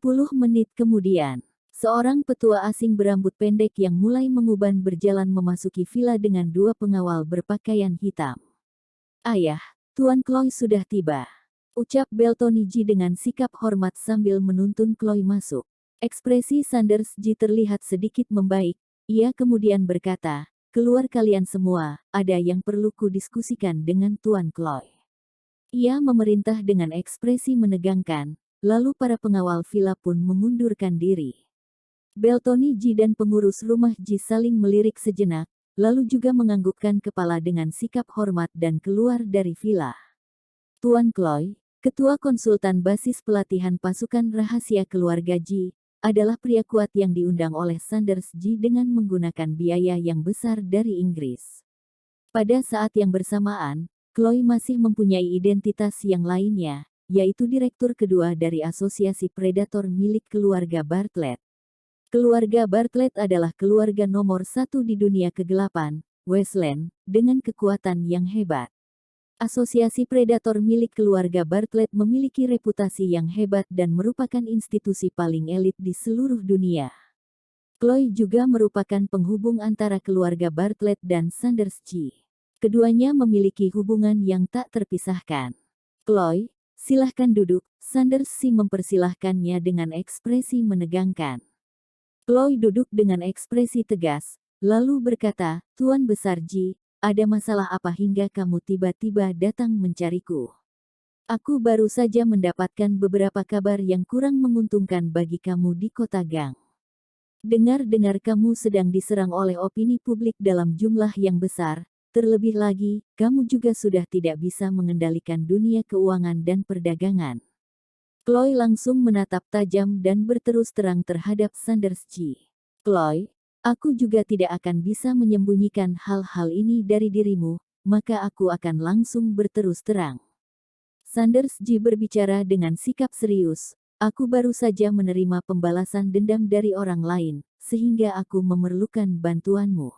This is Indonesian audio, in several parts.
10 menit kemudian, seorang petua asing berambut pendek yang mulai menguban berjalan memasuki villa dengan 2 pengawal berpakaian hitam. "Ayah, Tuan Chloe sudah tiba," ucap Beltoni Ji dengan sikap hormat sambil menuntun Chloe masuk. Ekspresi Sanders Ji terlihat sedikit membaik. Ia kemudian berkata, "Keluar kalian semua, ada yang perlu kudiskusikan dengan Tuan Chloe." Ia memerintah dengan ekspresi menegangkan, lalu para pengawal villa pun mengundurkan diri. Beltoni Ji dan pengurus rumah Ji saling melirik sejenak, lalu juga menganggukkan kepala dengan sikap hormat dan keluar dari villa. Tuan Chloe, ketua konsultan basis pelatihan pasukan rahasia keluarga Ji, adalah pria kuat yang diundang oleh Sanders Ji dengan menggunakan biaya yang besar dari Inggris. Pada saat yang bersamaan, Chloe masih mempunyai identitas yang lainnya, yaitu direktur kedua dari asosiasi predator milik keluarga Bartlett. Keluarga Bartlett adalah keluarga nomor 1 di dunia kegelapan, Westland, dengan kekuatan yang hebat. Asosiasi predator milik keluarga Bartlett memiliki reputasi yang hebat dan merupakan institusi paling elit di seluruh dunia. Chloe juga merupakan penghubung antara keluarga Bartlett dan Sanders Ji. Keduanya memiliki hubungan yang tak terpisahkan. "Chloe, silahkan duduk," Sanders Ji mempersilahkannya dengan ekspresi menegangkan. Chloe duduk dengan ekspresi tegas, lalu berkata, "Tuan Besar Ji, ada masalah apa hingga kamu tiba-tiba datang mencariku?" "Aku baru saja mendapatkan beberapa kabar yang kurang menguntungkan bagi kamu di kota Gang. Dengar-dengar kamu sedang diserang oleh opini publik dalam jumlah yang besar, terlebih lagi, kamu juga sudah tidak bisa mengendalikan dunia keuangan dan perdagangan." Chloe langsung menatap tajam dan berterus terang terhadap Sanders Ji. "Chloe, aku juga tidak akan bisa menyembunyikan hal-hal ini dari dirimu, maka aku akan langsung berterus terang." Sanders Ji berbicara dengan sikap serius, "Aku baru saja menerima pembalasan dendam dari orang lain, sehingga aku memerlukan bantuanmu."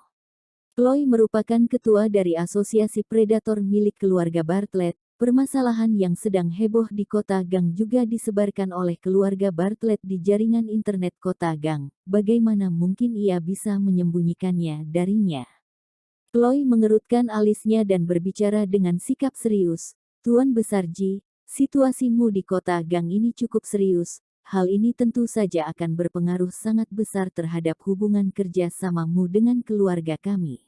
Chloe merupakan ketua dari asosiasi predator milik keluarga Bartlett. Permasalahan yang sedang heboh di kota Gang juga disebarkan oleh keluarga Bartlett di jaringan internet kota Gang. Bagaimana mungkin ia bisa menyembunyikannya darinya? Chloe mengerutkan alisnya dan berbicara dengan sikap serius. "Tuan Besar Ji, situasimu di kota Gang ini cukup serius. Hal ini tentu saja akan berpengaruh sangat besar terhadap hubungan kerja samamu dengan keluarga kami.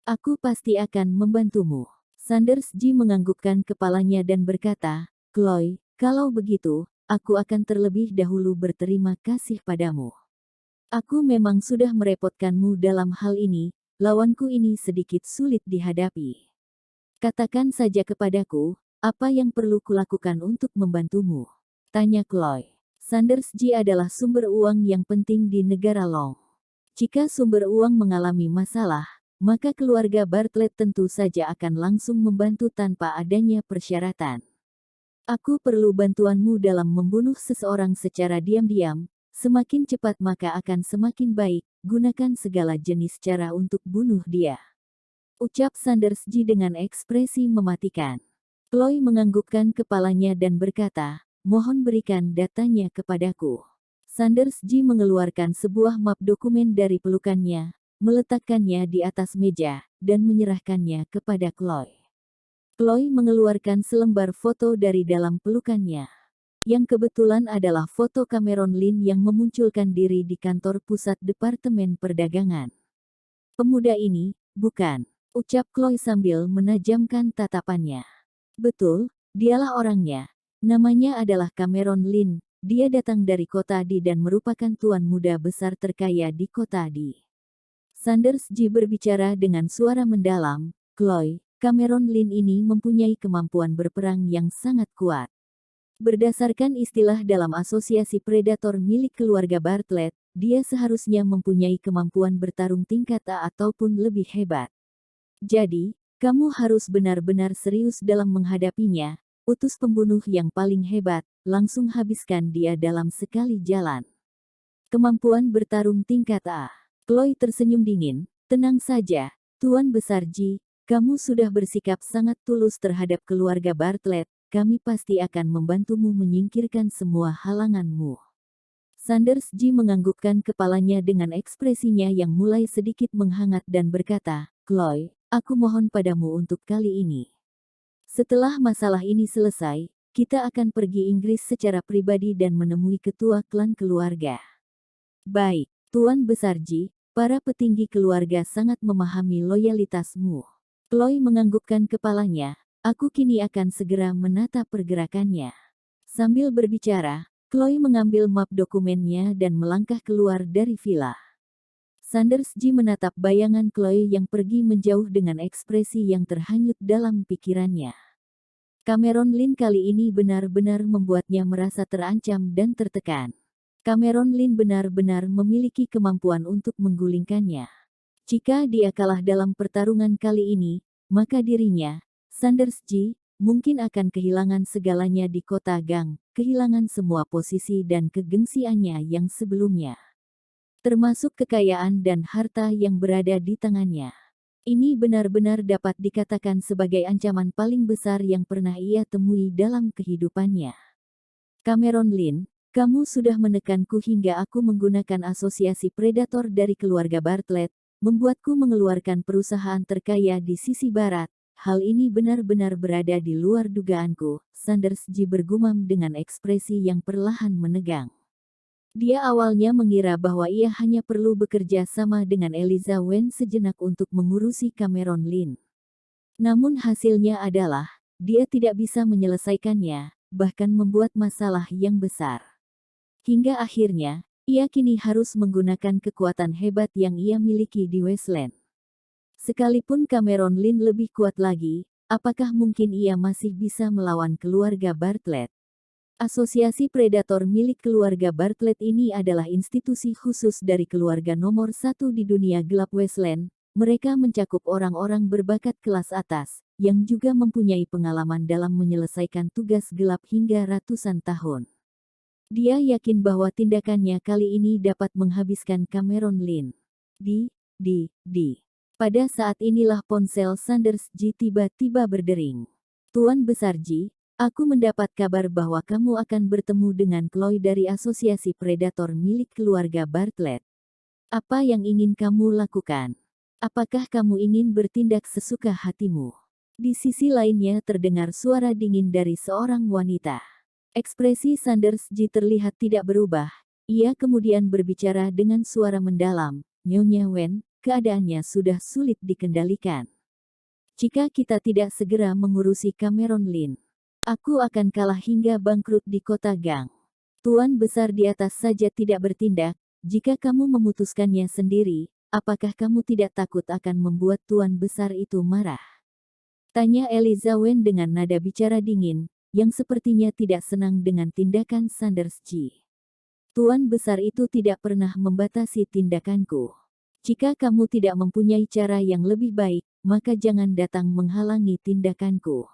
Aku pasti akan membantumu." Sanders Ji menganggukkan kepalanya dan berkata, "Chloe, kalau begitu, aku akan terlebih dahulu berterima kasih padamu. Aku memang sudah merepotkanmu dalam hal ini, lawanku ini sedikit sulit dihadapi. Katakan saja kepadaku, apa yang perlu kulakukan untuk membantumu?" tanya Chloe. Sanders Ji adalah sumber uang yang penting di negara Long. Jika sumber uang mengalami masalah, maka keluarga Bartlett tentu saja akan langsung membantu tanpa adanya persyaratan. "Aku perlu bantuanmu dalam membunuh seseorang secara diam-diam, semakin cepat maka akan semakin baik, gunakan segala jenis cara untuk bunuh dia," ucap Sanders Ji dengan ekspresi mematikan. Chloe menganggukkan kepalanya dan berkata, "Mohon berikan datanya kepadaku." Sanders Ji mengeluarkan sebuah map dokumen dari pelukannya, meletakkannya di atas meja, dan menyerahkannya kepada Chloe. Chloe mengeluarkan selembar foto dari dalam pelukannya, yang kebetulan adalah foto Cameron Lin yang memunculkan diri di kantor pusat Departemen Perdagangan. "Pemuda ini, bukan?" ucap Chloe sambil menajamkan tatapannya. "Betul, dialah orangnya. Namanya adalah Cameron Lin. Dia datang dari kota Di dan merupakan tuan muda besar terkaya di kota Di." Sanders Ji berbicara dengan suara mendalam, "Chloe, Cameron Lin ini mempunyai kemampuan berperang yang sangat kuat. Berdasarkan istilah dalam asosiasi predator milik keluarga Bartlett, dia seharusnya mempunyai kemampuan bertarung tingkat A ataupun lebih hebat. Jadi, kamu harus benar-benar serius dalam menghadapinya. Utus pembunuh yang paling hebat, langsung habiskan dia dalam sekali jalan. Kemampuan bertarung tingkat A." Chloe tersenyum dingin, "Tenang saja, Tuan Besar Ji, kamu sudah bersikap sangat tulus terhadap keluarga Bartlett, kami pasti akan membantumu menyingkirkan semua halanganmu." Sanders Ji menganggukkan kepalanya dengan ekspresinya yang mulai sedikit menghangat dan berkata, "Chloe, aku mohon padamu untuk kali ini. Setelah masalah ini selesai, kita akan pergi Inggris secara pribadi dan menemui ketua klan keluarga." "Baik, Tuan Besar Ji, para petinggi keluarga sangat memahami loyalitasmu." Chloe menganggukkan kepalanya, "Aku kini akan segera menata pergerakannya." Sambil berbicara, Chloe mengambil map dokumennya dan melangkah keluar dari villa. Sanders Ji menatap bayangan Chloe yang pergi menjauh dengan ekspresi yang terhanyut dalam pikirannya. Cameron Lin kali ini benar-benar membuatnya merasa terancam dan tertekan. Cameron Lin benar-benar memiliki kemampuan untuk menggulingkannya. Jika dia kalah dalam pertarungan kali ini, maka dirinya, Sanders Ji, mungkin akan kehilangan segalanya di kota Gang, kehilangan semua posisi dan kegengsiannya yang sebelumnya. Termasuk kekayaan dan harta yang berada di tangannya. Ini benar-benar dapat dikatakan sebagai ancaman paling besar yang pernah ia temui dalam kehidupannya. Cameron Lin, kamu sudah menekanku hingga aku menggunakan asosiasi predator dari keluarga Bartlett, membuatku mengeluarkan perusahaan terkaya di sisi barat. Hal ini benar-benar berada di luar dugaanku, Sanders Ji bergumam dengan ekspresi yang perlahan menegang. Dia awalnya mengira bahwa ia hanya perlu bekerja sama dengan Eliza Wen sejenak untuk mengurusi Cameron Lin. Namun hasilnya adalah, dia tidak bisa menyelesaikannya, bahkan membuat masalah yang besar. Hingga akhirnya, ia kini harus menggunakan kekuatan hebat yang ia miliki di Westland. Sekalipun Cameron Lin lebih kuat lagi, apakah mungkin ia masih bisa melawan keluarga Bartlett? Asosiasi predator milik keluarga Bartlett ini adalah institusi khusus dari keluarga nomor satu di dunia gelap Westland. Mereka mencakup orang-orang berbakat kelas atas, yang juga mempunyai pengalaman dalam menyelesaikan tugas gelap hingga ratusan tahun. Dia yakin bahwa tindakannya kali ini dapat menghabiskan Cameron Lin. Pada saat inilah ponsel Sanders Ji tiba-tiba berdering. "Tuan Besar Ji, aku mendapat kabar bahwa kamu akan bertemu dengan Chloe dari asosiasi predator milik keluarga Bartlett. Apa yang ingin kamu lakukan? Apakah kamu ingin bertindak sesuka hatimu?" Di sisi lainnya terdengar suara dingin dari seorang wanita. Ekspresi Sanders Ji terlihat tidak berubah. Ia kemudian berbicara dengan suara mendalam, "Nyonya Wen, keadaannya sudah sulit dikendalikan. Jika kita tidak segera mengurusi Cameron Lin, aku akan kalah hingga bangkrut di kota Gang. Tuan Besar di atas saja tidak bertindak, jika kamu memutuskannya sendiri, apakah kamu tidak takut akan membuat Tuan Besar itu marah?" Tanya Eliza Wen dengan nada bicara dingin, yang sepertinya tidak senang dengan tindakan Sanders Ji. "Tuan Besar itu tidak pernah membatasi tindakanku. Jika kamu tidak mempunyai cara yang lebih baik, maka jangan datang menghalangi tindakanku.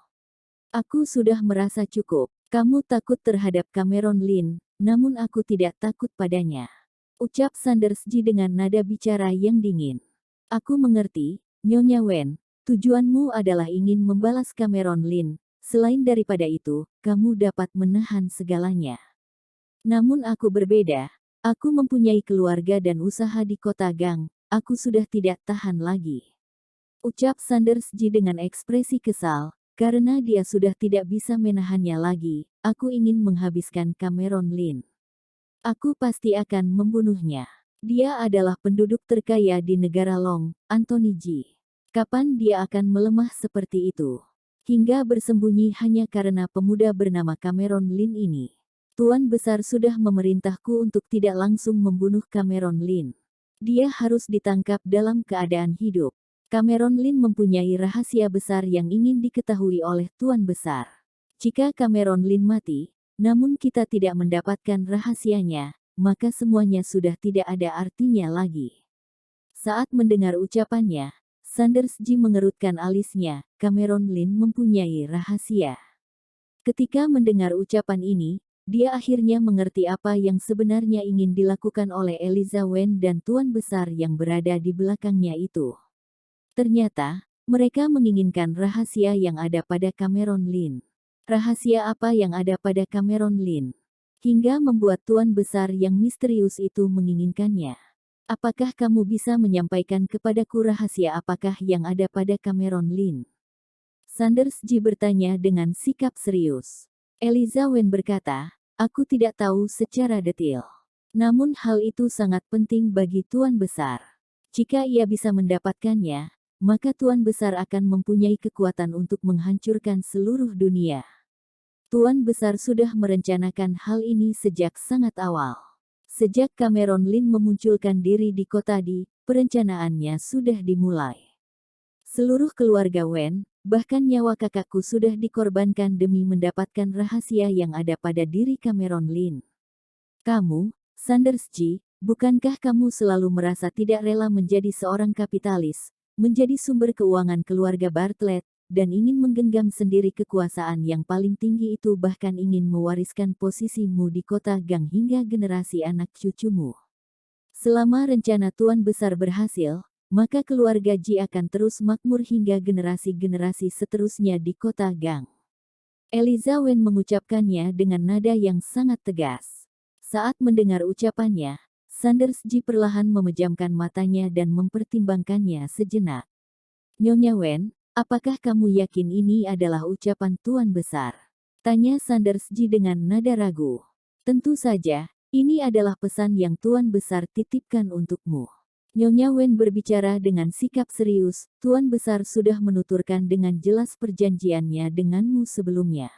Aku sudah merasa cukup. Kamu takut terhadap Cameron Lin, namun aku tidak takut padanya," ucap Sanders Ji dengan nada bicara yang dingin. "Aku mengerti, Nyonya Wen, tujuanmu adalah ingin membalas Cameron Lin. Selain daripada itu, kamu dapat menahan segalanya. Namun aku berbeda. Aku mempunyai keluarga dan usaha di kota Gang. Aku sudah tidak tahan lagi," ucap Sanders Ji dengan ekspresi kesal, karena dia sudah tidak bisa menahannya lagi. "Aku ingin menghabiskan Cameron Lin. Aku pasti akan membunuhnya. Dia adalah penduduk terkaya di negara Long, Anthony Ji. Kapan dia akan melemah seperti itu? Hingga bersembunyi hanya karena pemuda bernama Cameron Lin ini. Tuan Besar sudah memerintahku untuk tidak langsung membunuh Cameron Lin. Dia harus ditangkap dalam keadaan hidup. Cameron Lin mempunyai rahasia besar yang ingin diketahui oleh Tuan Besar. Jika Cameron Lin mati, namun kita tidak mendapatkan rahasianya, maka semuanya sudah tidak ada artinya lagi." Saat mendengar ucapannya, Sanders Ji mengerutkan alisnya. Cameron Lin mempunyai rahasia. Ketika mendengar ucapan ini, dia akhirnya mengerti apa yang sebenarnya ingin dilakukan oleh Eliza Wen dan Tuan Besar yang berada di belakangnya itu. Ternyata, mereka menginginkan rahasia yang ada pada Cameron Lin. Rahasia apa yang ada pada Cameron Lin? hingga membuat tuan besar yang misterius itu menginginkannya. Apakah kamu bisa menyampaikan kepadaku rahasia apakah yang ada pada Cameron Lin? Sanders Ji bertanya dengan sikap serius. Eliza Wen berkata, aku tidak tahu secara detail. Namun hal itu sangat penting bagi tuan besar. Jika ia bisa mendapatkannya, maka tuan besar akan mempunyai kekuatan untuk menghancurkan seluruh dunia. Tuan besar sudah merencanakan hal ini sejak sangat awal. Sejak Cameron Lin memunculkan diri di kota Di, perencanaannya sudah dimulai. Seluruh keluarga Wen, bahkan nyawa kakakku sudah dikorbankan demi mendapatkan rahasia yang ada pada diri Cameron Lin. Kamu, Sanders Ji, bukankah kamu selalu merasa tidak rela menjadi seorang kapitalis, menjadi sumber keuangan keluarga Bartlett, dan ingin menggenggam sendiri kekuasaan yang paling tinggi itu, bahkan ingin mewariskan posisimu di kota Gang hingga generasi anak cucumu? Selama rencana tuan besar berhasil, maka keluarga Ji akan terus makmur hingga generasi-generasi seterusnya di kota Gang. Eliza Wen mengucapkannya dengan nada yang sangat tegas. Saat mendengar ucapannya, Sanders Ji perlahan memejamkan matanya dan mempertimbangkannya sejenak. Nyonya Wen, apakah kamu yakin ini adalah ucapan tuan besar? Tanya Sanders Ji dengan nada ragu. Tentu saja, ini adalah pesan yang tuan besar titipkan untukmu. Nyonya Wen berbicara dengan sikap serius, tuan besar sudah menuturkan dengan jelas perjanjiannya denganmu sebelumnya.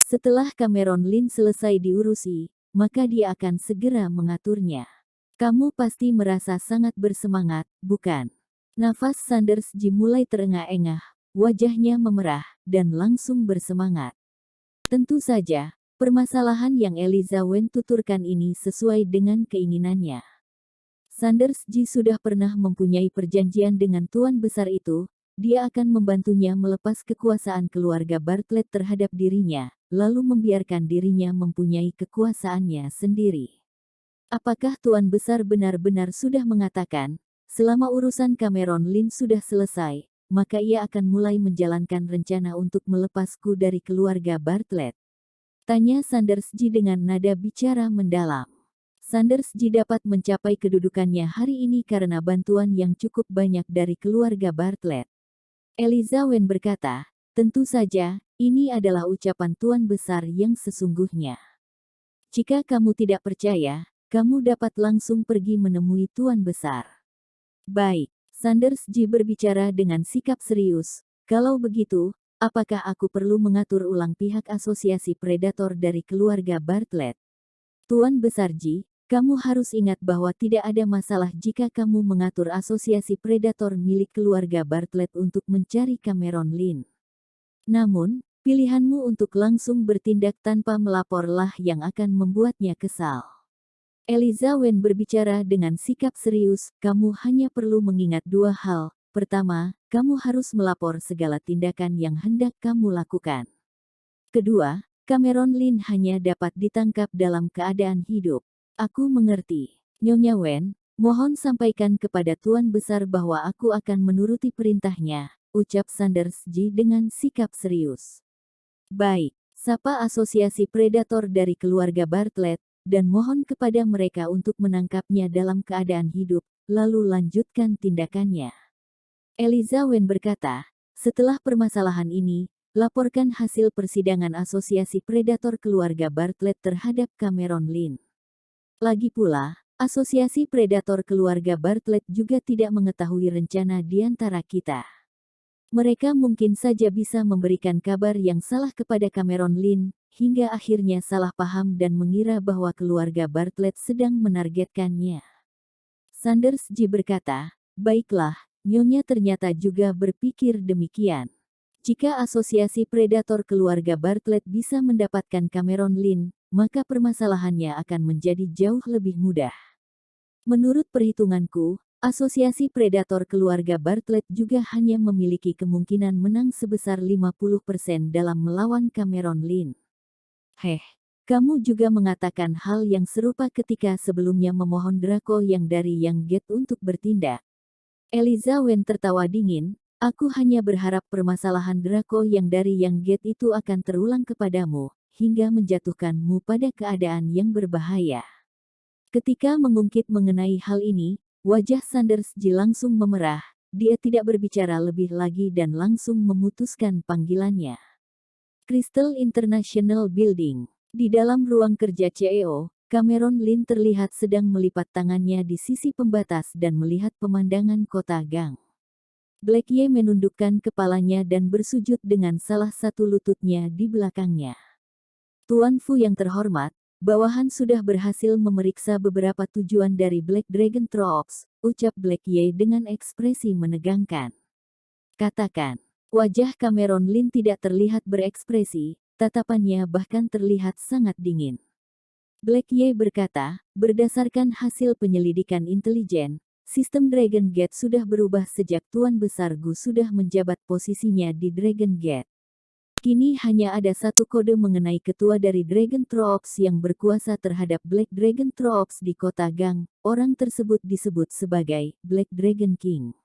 Setelah Cameron Lin selesai diurusi, maka dia akan segera mengaturnya. Kamu pasti merasa sangat bersemangat, bukan? Nafas Sanders Ji mulai terengah-engah, wajahnya memerah, dan langsung bersemangat. Tentu saja, permasalahan yang Eliza Wen tuturkan ini sesuai dengan keinginannya. Sanders Ji sudah pernah mempunyai perjanjian dengan tuan besar itu, dia akan membantunya melepas kekuasaan keluarga Bartlett terhadap dirinya, lalu membiarkan dirinya mempunyai kekuasaannya sendiri. Apakah tuan besar benar-benar sudah mengatakan, selama urusan Cameron Lin sudah selesai, maka ia akan mulai menjalankan rencana untuk melepasku dari keluarga Bartlett? Tanya Sanders Ji dengan nada bicara mendalam. Sanders Ji dapat mencapai kedudukannya hari ini karena bantuan yang cukup banyak dari keluarga Bartlett. Eliza Wen berkata, tentu saja, ini adalah ucapan tuan besar yang sesungguhnya. Jika kamu tidak percaya, kamu dapat langsung pergi menemui tuan besar. Baik, Sanders Ji berbicara dengan sikap serius. Kalau begitu, apakah aku perlu mengatur ulang pihak asosiasi predator dari keluarga Bartlett? Tuan besar Ji, kamu harus ingat bahwa tidak ada masalah jika kamu mengatur asosiasi predator milik keluarga Bartlett untuk mencari Cameron Lin. Namun, pilihanmu untuk langsung bertindak tanpa melaporlah yang akan membuatnya kesal. Eliza Wen berbicara dengan sikap serius, kamu hanya perlu mengingat dua hal. Pertama, kamu harus melapor segala tindakan yang hendak kamu lakukan. Kedua, Cameron Lin hanya dapat ditangkap dalam keadaan hidup. Aku mengerti. Nyonya Wen, mohon sampaikan kepada tuan besar bahwa aku akan menuruti perintahnya, ucap Sanders Ji dengan sikap serius. Baik, sapa asosiasi predator dari keluarga Bartlett, dan mohon kepada mereka untuk menangkapnya dalam keadaan hidup, lalu lanjutkan tindakannya. Eliza Wen berkata, setelah permasalahan ini, laporkan hasil persidangan asosiasi predator keluarga Bartlett terhadap Cameron Lin. Lagi pula, asosiasi predator keluarga Bartlett juga tidak mengetahui rencana di antara kita. Mereka mungkin saja bisa memberikan kabar yang salah kepada Cameron Lin, hingga akhirnya salah paham dan mengira bahwa keluarga Bartlett sedang menargetkannya. Sanders Ji berkata, baiklah, Nyonya ternyata juga berpikir demikian. Jika asosiasi predator keluarga Bartlett bisa mendapatkan Cameron Lin, maka permasalahannya akan menjadi jauh lebih mudah. Menurut perhitunganku, asosiasi predator keluarga Bartlett juga hanya memiliki kemungkinan menang sebesar 50% dalam melawan Cameron Lin. Kamu juga mengatakan hal yang serupa ketika sebelumnya memohon Draco yang dari Yang Gate untuk bertindak. Eliza Wen tertawa dingin, aku hanya berharap permasalahan Draco yang dari Yang Gate itu akan terulang kepadamu, hingga menjatuhkanmu pada keadaan yang berbahaya. Ketika mengungkit mengenai hal ini, wajah Sanders Ji langsung memerah. Dia tidak berbicara lebih lagi dan langsung memutuskan panggilannya. Crystal International Building. Di dalam ruang kerja CEO, Cameron Lin terlihat sedang melipat tangannya di sisi pembatas dan melihat pemandangan kota gang. Black Ye menundukkan kepalanya dan bersujud dengan salah satu lututnya di belakangnya. Tuan Fu yang terhormat, bawahan sudah berhasil memeriksa beberapa tujuan dari Black Dragon Troops, ucap Black Ye dengan ekspresi menegangkan. Katakan, wajah Cameron Lin tidak terlihat berekspresi, tatapannya bahkan terlihat sangat dingin. Black Ye berkata, berdasarkan hasil penyelidikan intelijen, sistem Dragon Gate sudah berubah sejak Tuan Besar Gu sudah menjabat posisinya di Dragon Gate. Kini hanya ada satu kode mengenai ketua dari Dragon Troops yang berkuasa terhadap Black Dragon Troops di kota Gang. Orang tersebut disebut sebagai Black Dragon King.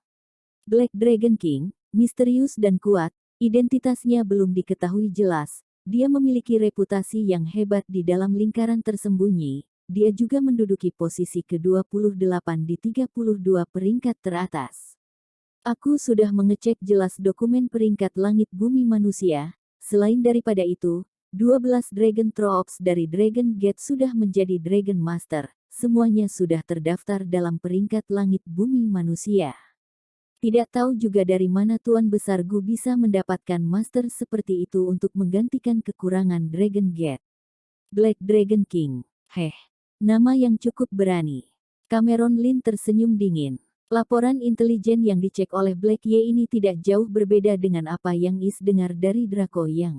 Black Dragon King, misterius dan kuat, identitasnya belum diketahui jelas. Dia memiliki reputasi yang hebat di dalam lingkaran tersembunyi. Dia juga menduduki posisi ke-28 di 32 peringkat teratas. Aku sudah mengecek jelas dokumen peringkat langit bumi manusia. Selain daripada itu, 12 Dragon Troops dari Dragon Gate sudah menjadi Dragon Master. Semuanya sudah terdaftar dalam peringkat langit bumi manusia. Tidak tahu juga dari mana Tuan Besar Gu bisa mendapatkan master seperti itu untuk menggantikan kekurangan Dragon Gate. Black Dragon King. Nama yang cukup berani. Cameron Lin tersenyum dingin. Laporan intelijen yang dicek oleh Black Ye ini tidak jauh berbeda dengan apa yang Is dengar dari Draco Yang.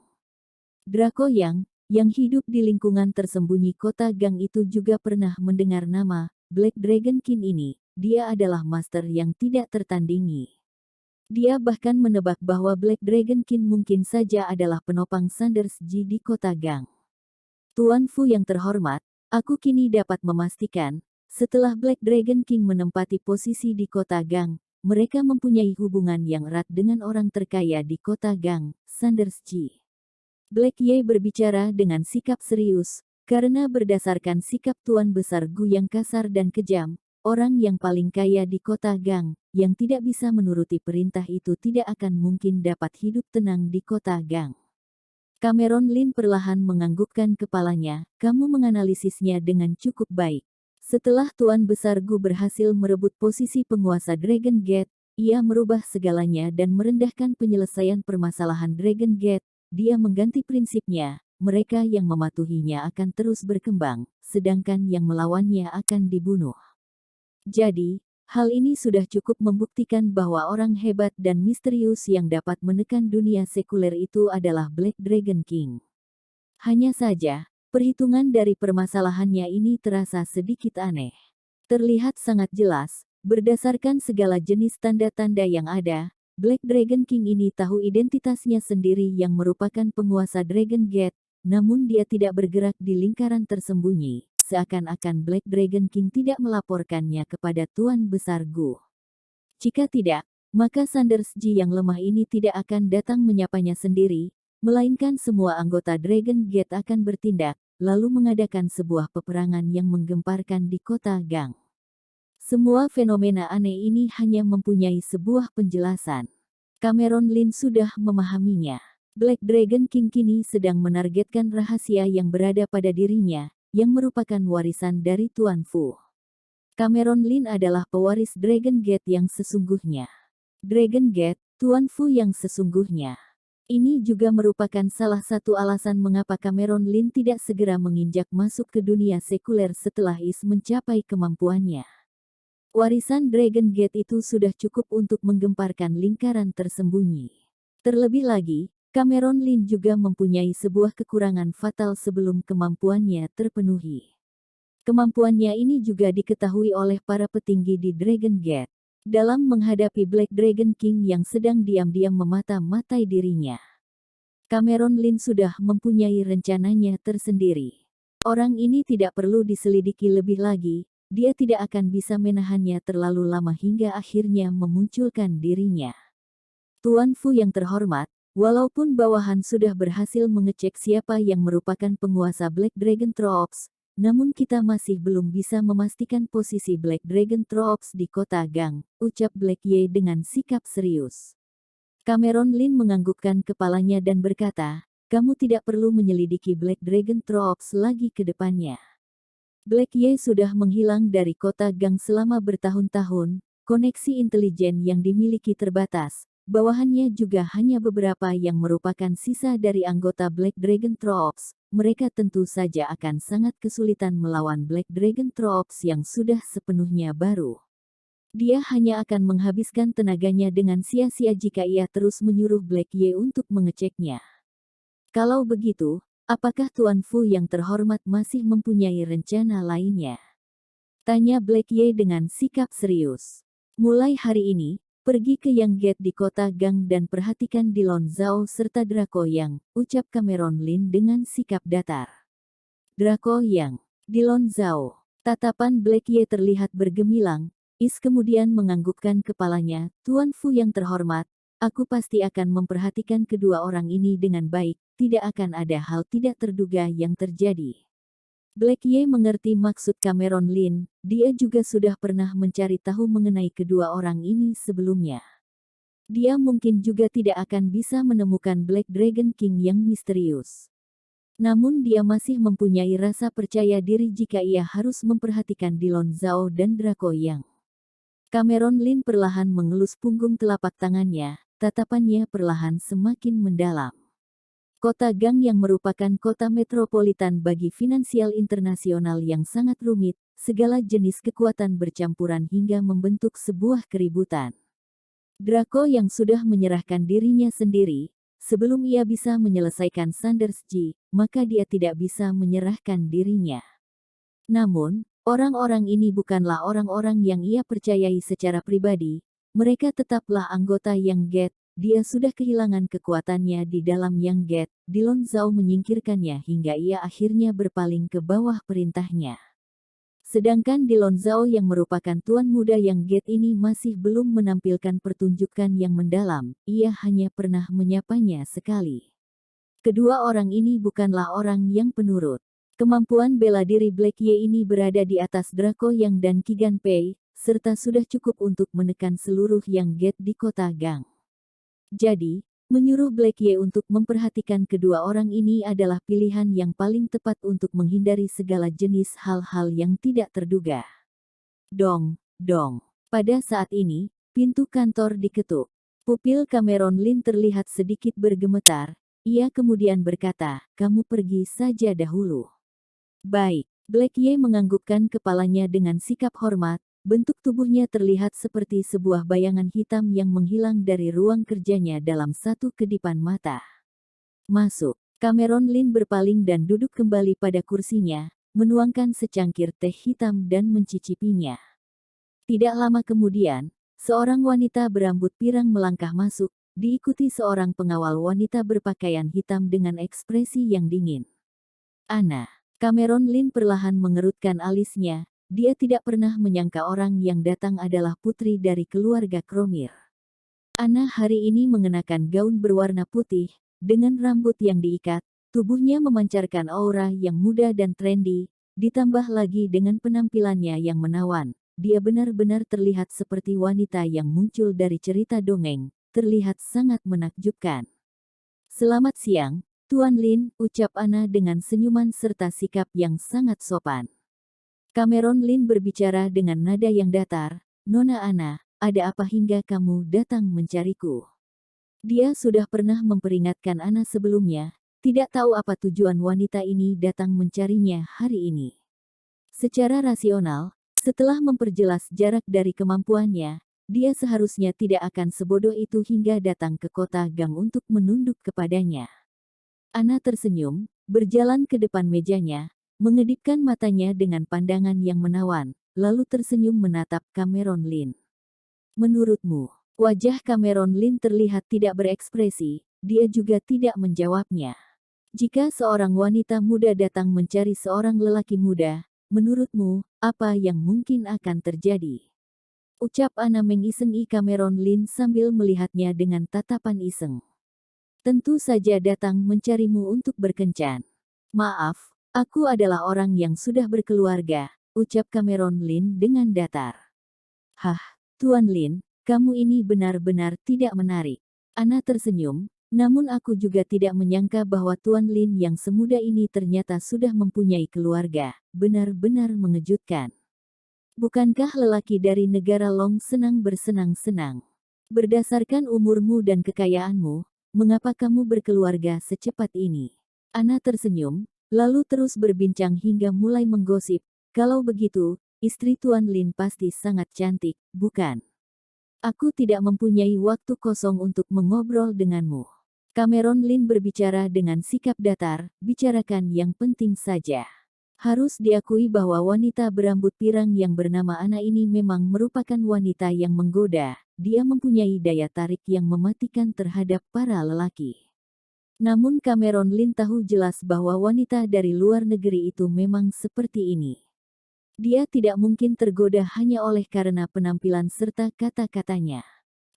Draco Yang hidup di lingkungan tersembunyi kota Gang itu juga pernah mendengar nama Black Dragon King ini. Dia adalah master yang tidak tertandingi. Dia bahkan menebak bahwa Black Dragon King mungkin saja adalah penopang Sanders Ji di kota Gang. Tuan Fu yang terhormat, aku kini dapat memastikan, setelah Black Dragon King menempati posisi di kota Gang, mereka mempunyai hubungan yang erat dengan orang terkaya di kota Gang, Sanders Ji. Black Ye berbicara dengan sikap serius, karena berdasarkan sikap Tuan Besar Gu yang kasar dan kejam, orang yang paling kaya di kota Gang, yang tidak bisa menuruti perintah itu tidak akan mungkin dapat hidup tenang di kota Gang. Cameron Lin perlahan menganggukkan kepalanya, kamu menganalisisnya dengan cukup baik. Setelah Tuan Besar Gu berhasil merebut posisi penguasa Dragon Gate, ia merubah segalanya dan merendahkan penyelesaian permasalahan Dragon Gate. Dia mengganti prinsipnya, mereka yang mematuhinya akan terus berkembang, sedangkan yang melawannya akan dibunuh. Jadi, hal ini sudah cukup membuktikan bahwa orang hebat dan misterius yang dapat menekan dunia sekuler itu adalah Black Dragon King. Hanya saja, perhitungan dari permasalahannya ini terasa sedikit aneh. Terlihat sangat jelas, berdasarkan segala jenis tanda-tanda yang ada, Black Dragon King ini tahu identitasnya sendiri yang merupakan penguasa Dragon Gate, namun dia tidak bergerak di lingkaran tersembunyi. Seakan-akan Black Dragon King tidak melaporkannya kepada Tuan Besar Gu. Jika tidak, maka Sanders Ji yang lemah ini tidak akan datang menyapanya sendiri, melainkan semua anggota Dragon Gate akan bertindak, lalu mengadakan sebuah peperangan yang menggemparkan di kota Gang. Semua fenomena aneh ini hanya mempunyai sebuah penjelasan. Cameron Lin sudah memahaminya. Black Dragon King kini sedang menargetkan rahasia yang berada pada dirinya, yang merupakan warisan dari Tuan Fu. Cameron Lin adalah pewaris Dragon Gate yang sesungguhnya. Dragon Gate, Tuan Fu yang sesungguhnya. Ini juga merupakan salah satu alasan mengapa Cameron Lin tidak segera menginjak masuk ke dunia sekuler setelah Is mencapai kemampuannya. Warisan Dragon Gate itu sudah cukup untuk menggemparkan lingkaran tersembunyi. Terlebih lagi, Cameron Lin juga mempunyai sebuah kekurangan fatal sebelum kemampuannya terpenuhi. Kemampuannya ini juga diketahui oleh para petinggi di Dragon Gate. Dalam menghadapi Black Dragon King yang sedang diam-diam memata-matai dirinya, Cameron Lin sudah mempunyai rencananya tersendiri. Orang ini tidak perlu diselidiki lebih lagi, dia tidak akan bisa menahannya terlalu lama hingga akhirnya memunculkan dirinya. Tuan Fu yang terhormat, Walaupun bawahan sudah berhasil mengecek siapa yang merupakan penguasa Black Dragon Troops, namun kita masih belum bisa memastikan posisi Black Dragon Troops di kota Gang, ucap Black Ye dengan sikap serius. Cameron Lin menganggukkan kepalanya dan berkata, kamu tidak perlu menyelidiki Black Dragon Troops lagi ke depannya. Black Ye sudah menghilang dari kota Gang selama bertahun-tahun, koneksi intelijen yang dimiliki terbatas, bawahannya juga hanya beberapa yang merupakan sisa dari anggota Black Dragon Troops, mereka tentu saja akan sangat kesulitan melawan Black Dragon Troops yang sudah sepenuhnya baru. Dia hanya akan menghabiskan tenaganya dengan sia-sia jika ia terus menyuruh Black Ye untuk mengeceknya. Kalau begitu, apakah Tuan Fu yang terhormat masih mempunyai rencana lainnya? Tanya Black Ye dengan sikap serius. Mulai hari ini, pergi ke Yang Gate di kota Gang dan perhatikan Dilon Zhao serta Draco Yang, ucap Cameron Lin dengan sikap datar. Draco Yang, Dilon Zhao. Tatapan Black Ye terlihat bergemilang, kemudian menganggukkan kepalanya, Tuan Fu yang terhormat, aku pasti akan memperhatikan kedua orang ini dengan baik, tidak akan ada hal tidak terduga yang terjadi. Black Ye mengerti maksud Cameron Lin, dia juga sudah pernah mencari tahu mengenai kedua orang ini sebelumnya. Dia mungkin juga tidak akan bisa menemukan Black Dragon King yang misterius. Namun dia masih mempunyai rasa percaya diri jika ia harus memperhatikan Dilon Zhao dan Draco Yang. Cameron Lin perlahan mengelus punggung telapak tangannya, tatapannya perlahan semakin mendalam. Kota Gang yang merupakan kota metropolitan bagi finansial internasional yang sangat rumit, segala jenis kekuatan bercampuran hingga membentuk sebuah keributan. Draco yang sudah menyerahkan dirinya sendiri, sebelum ia bisa menyelesaikan Sanders Ji, maka dia tidak bisa menyerahkan dirinya. Namun, orang-orang ini bukanlah orang-orang yang ia percayai secara pribadi, mereka tetaplah anggota Yang Gate. Dia sudah kehilangan kekuatannya di dalam Yang Gate, Dilon Zhao menyingkirkannya hingga ia akhirnya berpaling ke bawah perintahnya. Sedangkan Dilon Zhao yang merupakan tuan muda Yang Gate ini masih belum menampilkan pertunjukan yang mendalam, ia hanya pernah menyapanya sekali. Kedua orang ini bukanlah orang yang penurut. Kemampuan bela diri Black Ye ini berada di atas Draco Yang dan Qigan Pei, serta sudah cukup untuk menekan seluruh Yang Gate di kota Gang. Jadi, menyuruh Black Ye untuk memperhatikan kedua orang ini adalah pilihan yang paling tepat untuk menghindari segala jenis hal-hal yang tidak terduga. Dong, dong. Pada saat ini, pintu kantor diketuk. Pupil Cameron Lin terlihat sedikit bergemetar. Ia kemudian berkata, kamu pergi saja dahulu. Baik, Black Ye menganggukkan kepalanya dengan sikap hormat. Bentuk tubuhnya terlihat seperti sebuah bayangan hitam yang menghilang dari ruang kerjanya dalam satu kedipan mata. Masuk. Cameron Lin berpaling dan duduk kembali pada kursinya, menuangkan secangkir teh hitam dan mencicipinya. Tidak lama kemudian, seorang wanita berambut pirang melangkah masuk, diikuti seorang pengawal wanita berpakaian hitam dengan ekspresi yang dingin. Anna. Cameron Lin perlahan mengerutkan alisnya. Dia tidak pernah menyangka orang yang datang adalah putri dari keluarga Kromir. Anna hari ini mengenakan gaun berwarna putih, dengan rambut yang diikat, tubuhnya memancarkan aura yang muda dan trendy, ditambah lagi dengan penampilannya yang menawan. Dia benar-benar terlihat seperti wanita yang muncul dari cerita dongeng, terlihat sangat menakjubkan. Selamat siang, Tuan Lin, ucap Anna dengan senyuman serta sikap yang sangat sopan. Cameron Lin berbicara dengan nada yang datar, Nona Anna, ada apa hingga kamu datang mencariku? Dia sudah pernah memperingatkan Anna sebelumnya, tidak tahu apa tujuan wanita ini datang mencarinya hari ini. Secara rasional, setelah memperjelas jarak dari kemampuannya, dia seharusnya tidak akan sebodoh itu hingga datang ke kota Gang untuk menunduk kepadanya. Anna tersenyum, berjalan ke depan mejanya, mengedipkan matanya dengan pandangan yang menawan, lalu tersenyum menatap Cameron Lin. Menurutmu, wajah Cameron Lin terlihat tidak berekspresi, dia juga tidak menjawabnya. Jika seorang wanita muda datang mencari seorang lelaki muda, menurutmu, apa yang mungkin akan terjadi? Ucap Anna mengisengi Cameron Lin sambil melihatnya dengan tatapan iseng. tentu saja datang mencarimu untuk berkencan. Maaf, aku adalah orang yang sudah berkeluarga, ucap Cameron Lin dengan datar. Hah, Tuan Lin, kamu ini benar-benar tidak menarik. Ana tersenyum, namun aku juga tidak menyangka bahwa Tuan Lin yang semuda ini ternyata sudah mempunyai keluarga, benar-benar mengejutkan. Bukankah lelaki dari negara Long senang bersenang-senang? Berdasarkan umurmu dan kekayaanmu, mengapa kamu berkeluarga secepat ini? Ana tersenyum, lalu terus berbincang hingga mulai menggosip, kalau begitu, istri Tuan Lin pasti sangat cantik, bukan? Aku tidak mempunyai waktu kosong untuk mengobrol denganmu. Cameron Lin berbicara dengan sikap datar, bicarakan yang penting saja. Harus diakui bahwa wanita berambut pirang yang bernama Ana ini memang merupakan wanita yang menggoda, dia mempunyai daya tarik yang mematikan terhadap para lelaki. Namun Cameron Lin tahu jelas bahwa wanita dari luar negeri itu memang seperti ini. Dia tidak mungkin tergoda hanya oleh karena penampilan serta kata-katanya.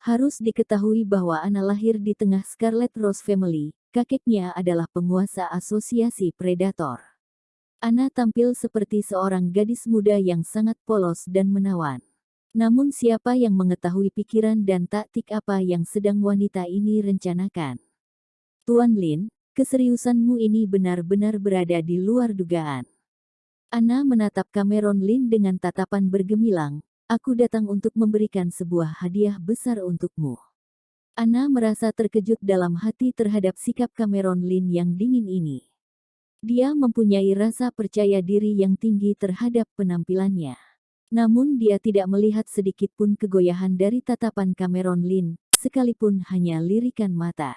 Harus diketahui bahwa Ana lahir di tengah Scarlet Rose Family, kakeknya adalah penguasa asosiasi predator. Ana tampil seperti seorang gadis muda yang sangat polos dan menawan. Namun siapa yang mengetahui pikiran dan taktik apa yang sedang wanita ini rencanakan? Tuan Lin, keseriusanmu ini benar-benar berada di luar dugaan. Ana menatap Cameron Lin dengan tatapan bergemilang, aku datang untuk memberikan sebuah hadiah besar untukmu. Ana merasa terkejut dalam hati terhadap sikap Cameron Lin yang dingin ini. Dia mempunyai rasa percaya diri yang tinggi terhadap penampilannya. Namun dia tidak melihat sedikit pun kegoyahan dari tatapan Cameron Lin, sekalipun hanya lirikan mata.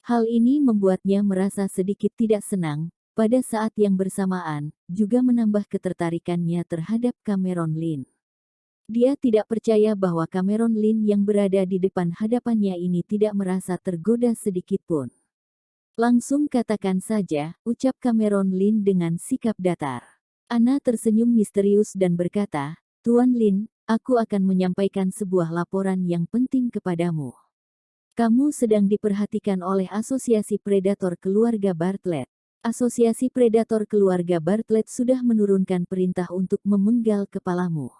Hal ini membuatnya merasa sedikit tidak senang, pada saat yang bersamaan, juga menambah ketertarikannya terhadap Cameron Lin. Dia tidak percaya bahwa Cameron Lin yang berada di depan hadapannya ini tidak merasa tergoda sedikit pun. Langsung katakan saja, ucap Cameron Lin dengan sikap datar. Ana tersenyum misterius dan berkata, Tuan Lin, aku akan menyampaikan sebuah laporan yang penting kepadamu. Kamu sedang diperhatikan oleh Asosiasi Predator Keluarga Bartlett. Asosiasi Predator Keluarga Bartlett sudah menurunkan perintah untuk memenggal kepalamu.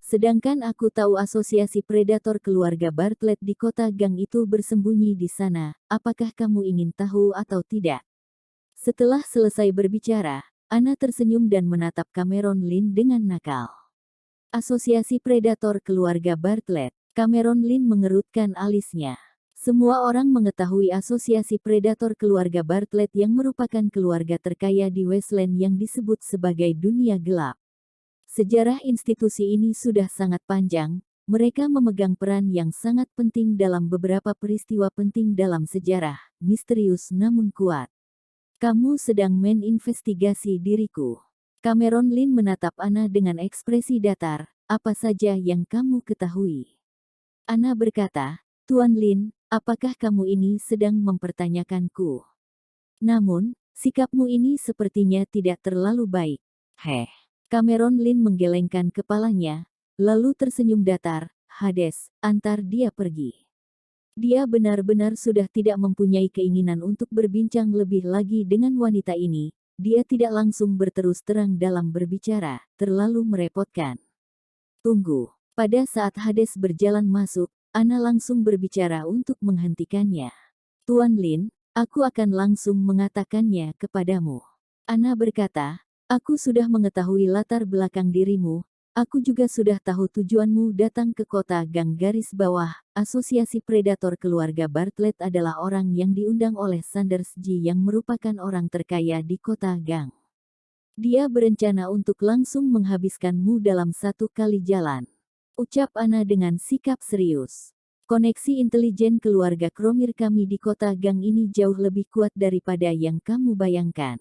Sedangkan aku tahu Asosiasi Predator Keluarga Bartlett di kota Gang itu bersembunyi di sana, apakah kamu ingin tahu atau tidak? Setelah selesai berbicara, Ana tersenyum dan menatap Cameron Lin dengan nakal. Asosiasi Predator Keluarga Bartlett, Cameron Lin mengerutkan alisnya. Semua orang mengetahui Asosiasi Predator Keluarga Bartlett yang merupakan keluarga terkaya di Westland yang disebut sebagai dunia gelap. Sejarah institusi ini sudah sangat panjang, mereka memegang peran yang sangat penting dalam beberapa peristiwa penting dalam sejarah, misterius namun kuat. Kamu sedang meninvestigasi diriku. Cameron Lin menatap Ana dengan ekspresi datar, apa saja yang kamu ketahui? Ana berkata, Tuan Lin, apakah kamu ini sedang mempertanyakanku? Namun, sikapmu ini sepertinya tidak terlalu baik. Heh. Cameron Lin menggelengkan kepalanya, lalu tersenyum datar, Hades, antar dia pergi. Dia benar-benar sudah tidak mempunyai keinginan untuk berbincang lebih lagi dengan wanita ini, dia tidak langsung berterus terang dalam berbicara, terlalu merepotkan. Tunggu, pada saat Hades berjalan masuk, Ana langsung berbicara untuk menghentikannya. Tuan Lin, aku akan langsung mengatakannya kepadamu. Ana berkata, aku sudah mengetahui latar belakang dirimu, aku juga sudah tahu tujuanmu datang ke kota Gang garis bawah. Asosiasi Predator Keluarga Bartlett adalah orang yang diundang oleh Sanders G yang merupakan orang terkaya di kota Gang. Dia berencana untuk langsung menghabiskanmu dalam satu kali jalan. Ucap Ana dengan sikap serius. Koneksi intelijen keluarga Kromir kami di kota Gang ini jauh lebih kuat daripada yang kamu bayangkan.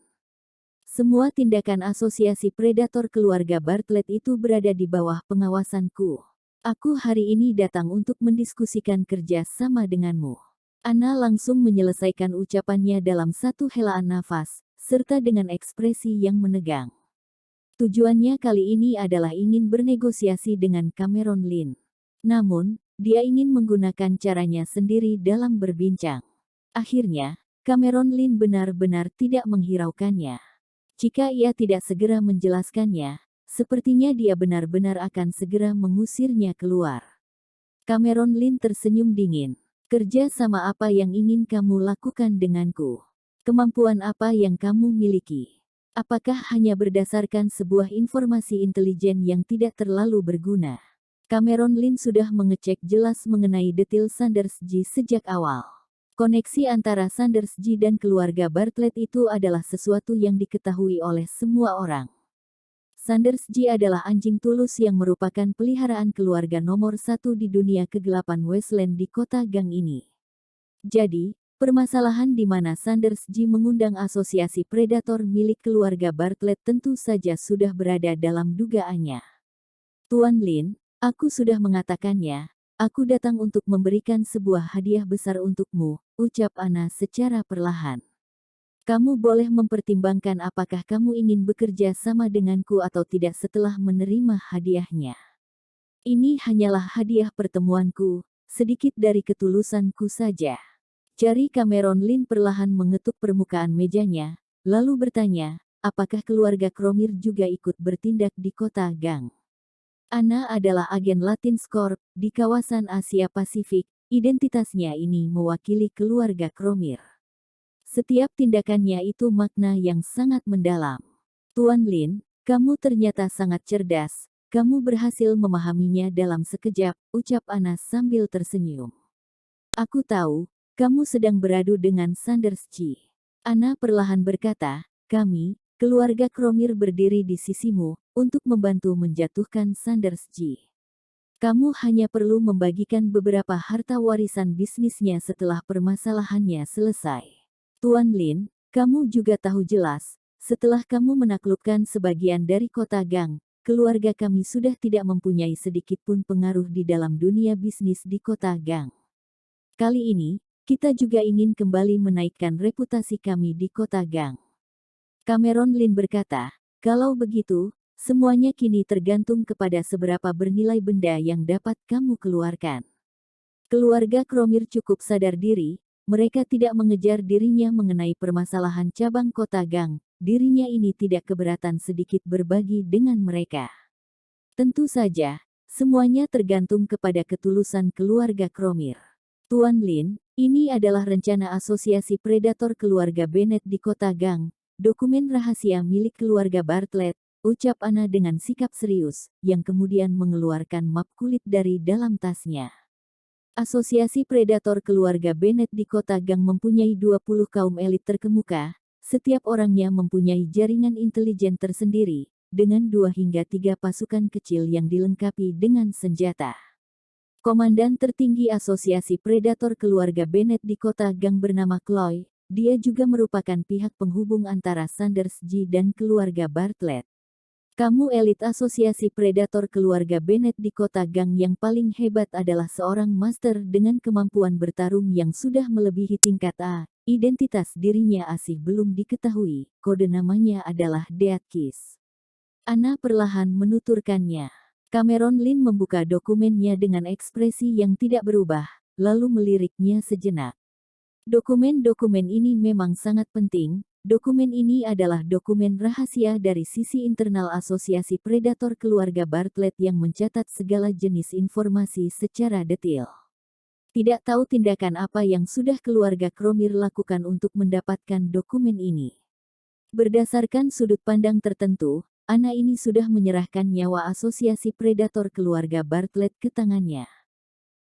Semua tindakan Asosiasi Predator Keluarga Bartlett itu berada di bawah pengawasanku. Aku hari ini datang untuk mendiskusikan kerja sama denganmu. Ana langsung menyelesaikan ucapannya dalam satu helaan nafas, serta dengan ekspresi yang menegang. Tujuannya kali ini adalah ingin bernegosiasi dengan Cameron Lin. Namun, dia ingin menggunakan caranya sendiri dalam berbincang. Akhirnya, Cameron Lin benar-benar tidak menghiraukannya. Jika ia tidak segera menjelaskannya, sepertinya dia benar-benar akan segera mengusirnya keluar. Cameron Lin tersenyum dingin. Kerja sama apa yang ingin kamu lakukan denganku? Kemampuan apa yang kamu miliki? Apakah hanya berdasarkan sebuah informasi intelijen yang tidak terlalu berguna? Cameron Lin sudah mengecek jelas mengenai detail Sanders G sejak awal. Koneksi antara Sanders G dan keluarga Bartlett itu adalah sesuatu yang diketahui oleh semua orang. Sanders G adalah anjing tulus yang merupakan peliharaan keluarga nomor 1 di dunia kegelapan Westland di kota Gang ini. Jadi, permasalahan di mana Sanders G mengundang asosiasi predator milik keluarga Bartlett tentu saja sudah berada dalam dugaannya. Tuan Lin, aku sudah mengatakannya, aku datang untuk memberikan sebuah hadiah besar untukmu, ucap Anna secara perlahan. Kamu boleh mempertimbangkan apakah kamu ingin bekerja sama denganku atau tidak setelah menerima hadiahnya. Ini hanyalah hadiah pertemuanku, sedikit dari ketulusanku saja. Jari Cameron Lin perlahan mengetuk permukaan mejanya, lalu bertanya, apakah keluarga Cromir juga ikut bertindak di kota Gang? Anna adalah agen Latins Corp di kawasan Asia Pasifik, identitasnya ini mewakili keluarga Cromir. Setiap tindakannya itu makna yang sangat mendalam. Tuan Lin, kamu ternyata sangat cerdas, kamu berhasil memahaminya dalam sekejap, ucap Anna sambil tersenyum. Aku tahu, kamu sedang beradu dengan Sanders G. Anna perlahan berkata, kami, keluarga Cromir berdiri di sisimu, untuk membantu menjatuhkan Sanders G. Kamu hanya perlu membagikan beberapa harta warisan bisnisnya setelah permasalahannya selesai. Tuan Lin, kamu juga tahu jelas, setelah kamu menaklukkan sebagian dari kota Gang, keluarga kami sudah tidak mempunyai sedikit pun pengaruh di dalam dunia bisnis di kota Gang. Kali ini, kita juga ingin kembali menaikkan reputasi kami di kota Gang. Cameron Lin berkata, kalau begitu, semuanya kini tergantung kepada seberapa bernilai benda yang dapat kamu keluarkan. Keluarga Cromir cukup sadar diri, mereka tidak mengejar dirinya mengenai permasalahan cabang kota Gang, dirinya ini tidak keberatan sedikit berbagi dengan mereka. Tentu saja, semuanya tergantung kepada ketulusan keluarga Cromir. Tuan Lin, ini adalah rencana asosiasi predator keluarga Bennett di kota Gang, dokumen rahasia milik keluarga Bartlett, ucap Anna dengan sikap serius, yang kemudian mengeluarkan map kulit dari dalam tasnya. Asosiasi predator keluarga Bennett di kota Gang mempunyai 20 kaum elit terkemuka, setiap orangnya mempunyai jaringan intelijen tersendiri, dengan 2 hingga 3 pasukan kecil yang dilengkapi dengan senjata. Komandan tertinggi asosiasi predator keluarga Bennett di kota Gang bernama Chloe, dia juga merupakan pihak penghubung antara Sanders G dan keluarga Bartlett. Kamu elit asosiasi predator keluarga Bennett di kota Gang yang paling hebat adalah seorang master dengan kemampuan bertarung yang sudah melebihi tingkat A. Identitas dirinya asih belum diketahui, kode namanya adalah Deatkis. Anna perlahan menuturkannya. Cameron Lin membuka dokumennya dengan ekspresi yang tidak berubah, lalu meliriknya sejenak. Dokumen-dokumen ini memang sangat penting. Dokumen ini adalah dokumen rahasia dari sisi internal asosiasi predator keluarga Bartlett yang mencatat segala jenis informasi secara detail. Tidak tahu tindakan apa yang sudah keluarga Cromir lakukan untuk mendapatkan dokumen ini. Berdasarkan sudut pandang tertentu, Anna ini sudah menyerahkan nyawa asosiasi predator keluarga Bartlett ke tangannya.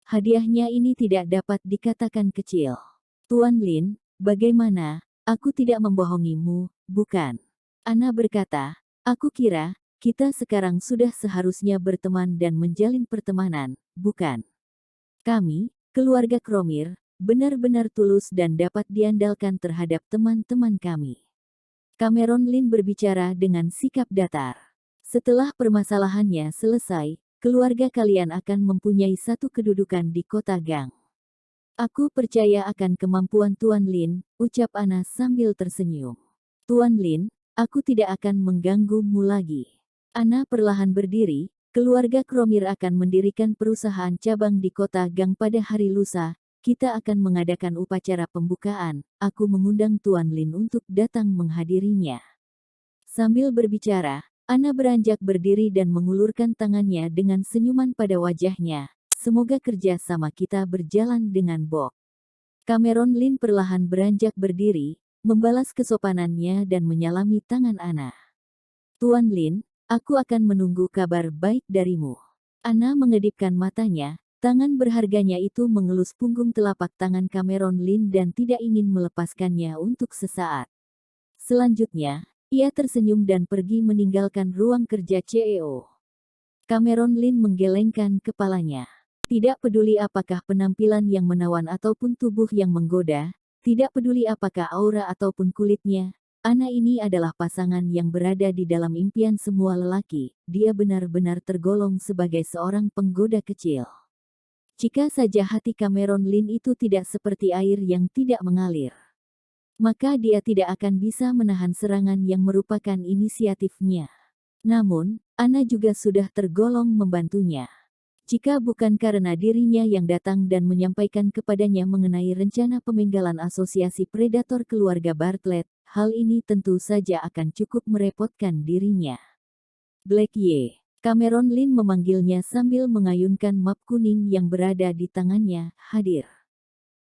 Hadiahnya ini tidak dapat dikatakan kecil. Tuan Lin, bagaimana? Aku tidak membohongimu, bukan? Anna berkata, aku kira, kita sekarang sudah seharusnya berteman dan menjalin pertemanan, bukan? Kami, keluarga Cromir, benar-benar tulus dan dapat diandalkan terhadap teman-teman kami. Cameron Lin berbicara dengan sikap datar. Setelah permasalahannya selesai, keluarga kalian akan mempunyai satu kedudukan di kota Gang. Aku percaya akan kemampuan Tuan Lin, ucap Anna sambil tersenyum. Tuan Lin, aku tidak akan mengganggumu lagi. Anna perlahan berdiri, keluarga Cromir akan mendirikan perusahaan cabang di kota Gang pada hari lusa, kita akan mengadakan upacara pembukaan. Aku mengundang Tuan Lin untuk datang menghadirinya. Sambil berbicara, Anna beranjak berdiri dan mengulurkan tangannya dengan senyuman pada wajahnya. Semoga kerja sama kita berjalan dengan baik. Cameron Lin perlahan beranjak berdiri, membalas kesopanannya dan menyalami tangan Anna. Tuan Lin, aku akan menunggu kabar baik darimu. Anna mengedipkan matanya, tangan berharganya itu mengelus punggung telapak tangan Cameron Lin dan tidak ingin melepaskannya untuk sesaat. Selanjutnya, ia tersenyum dan pergi meninggalkan ruang kerja CEO. Cameron Lin menggelengkan kepalanya. Tidak peduli apakah penampilan yang menawan ataupun tubuh yang menggoda, tidak peduli apakah aura ataupun kulitnya, Anna ini adalah pasangan yang berada di dalam impian semua lelaki. Dia benar-benar tergolong sebagai seorang penggoda kecil. Jika saja hati Cameron Lin itu tidak seperti air yang tidak mengalir, maka dia tidak akan bisa menahan serangan yang merupakan inisiatifnya. Namun, Anna juga sudah tergolong membantunya. Jika bukan karena dirinya yang datang dan menyampaikan kepadanya mengenai rencana pemenggalan asosiasi predator keluarga Bartlett, hal ini tentu saja akan cukup merepotkan dirinya. Black Ye. Cameron Lin memanggilnya sambil mengayunkan map kuning yang berada di tangannya, hadir.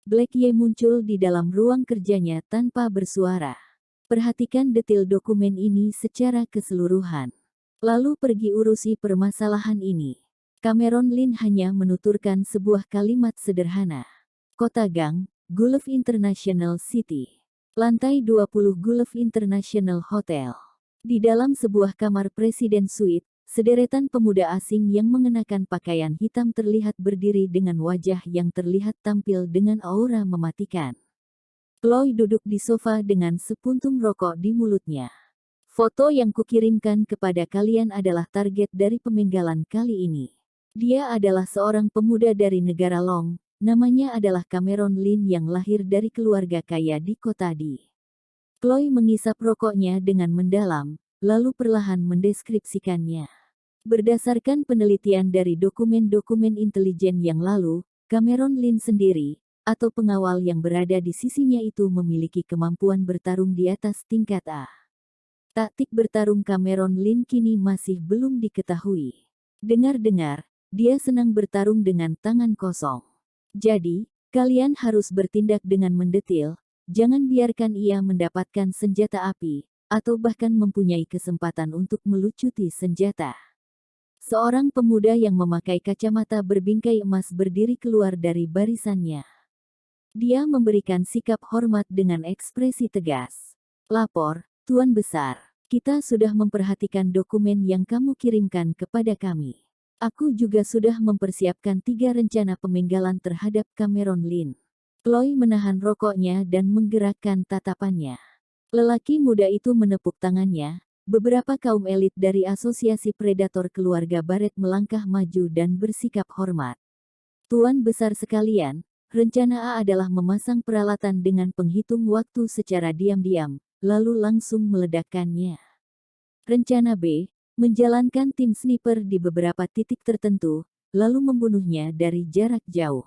Black Ye muncul di dalam ruang kerjanya tanpa bersuara. Perhatikan detail dokumen ini secara keseluruhan. Lalu pergi urusi permasalahan ini. Cameron Lin hanya menuturkan sebuah kalimat sederhana. Kota Gang, Gulf International City. Lantai 20 Gulf International Hotel. Di dalam sebuah kamar Presiden Suite, sederetan pemuda asing yang mengenakan pakaian hitam terlihat berdiri dengan wajah yang terlihat tampil dengan aura mematikan. Chloe duduk di sofa dengan sepuntung rokok di mulutnya. Foto yang kukirimkan kepada kalian adalah target dari pemenggalan kali ini. Dia adalah seorang pemuda dari negara Long, namanya adalah Cameron Lin yang lahir dari keluarga kaya di kota di. Chloe mengisap rokoknya dengan mendalam, lalu perlahan mendeskripsikannya. Berdasarkan penelitian dari dokumen-dokumen intelijen yang lalu, Cameron Lin sendiri, atau pengawal yang berada di sisinya itu memiliki kemampuan bertarung di atas tingkat A. Taktik bertarung Cameron Lin kini masih belum diketahui. Dengar-dengar, dia senang bertarung dengan tangan kosong. Jadi, kalian harus bertindak dengan mendetil, jangan biarkan ia mendapatkan senjata api, atau bahkan mempunyai kesempatan untuk melucuti senjata. Seorang pemuda yang memakai kacamata berbingkai emas berdiri keluar dari barisannya. Dia memberikan sikap hormat dengan ekspresi tegas. Lapor, Tuan Besar, kita sudah memperhatikan dokumen yang kamu kirimkan kepada kami. Aku juga sudah mempersiapkan 3 rencana pemenggalan terhadap Cameron Lin. Chloe menahan rokoknya dan menggerakkan tatapannya. Lelaki muda itu menepuk tangannya. Beberapa kaum elit dari asosiasi predator keluarga Barrett melangkah maju dan bersikap hormat. Tuan besar sekalian, rencana A adalah memasang peralatan dengan penghitung waktu secara diam-diam, lalu langsung meledakkannya. Rencana B, menjalankan tim sniper di beberapa titik tertentu, lalu membunuhnya dari jarak jauh.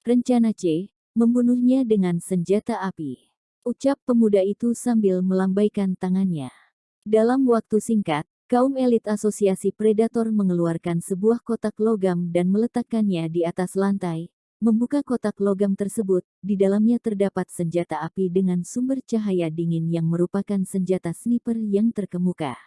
Rencana C, membunuhnya dengan senjata api. Ucap pemuda itu sambil melambaikan tangannya. Dalam waktu singkat, kaum elit asosiasi predator mengeluarkan sebuah kotak logam dan meletakkannya di atas lantai. Membuka kotak logam tersebut, di dalamnya terdapat senjata api dengan sumber cahaya dingin yang merupakan senjata sniper yang terkemuka.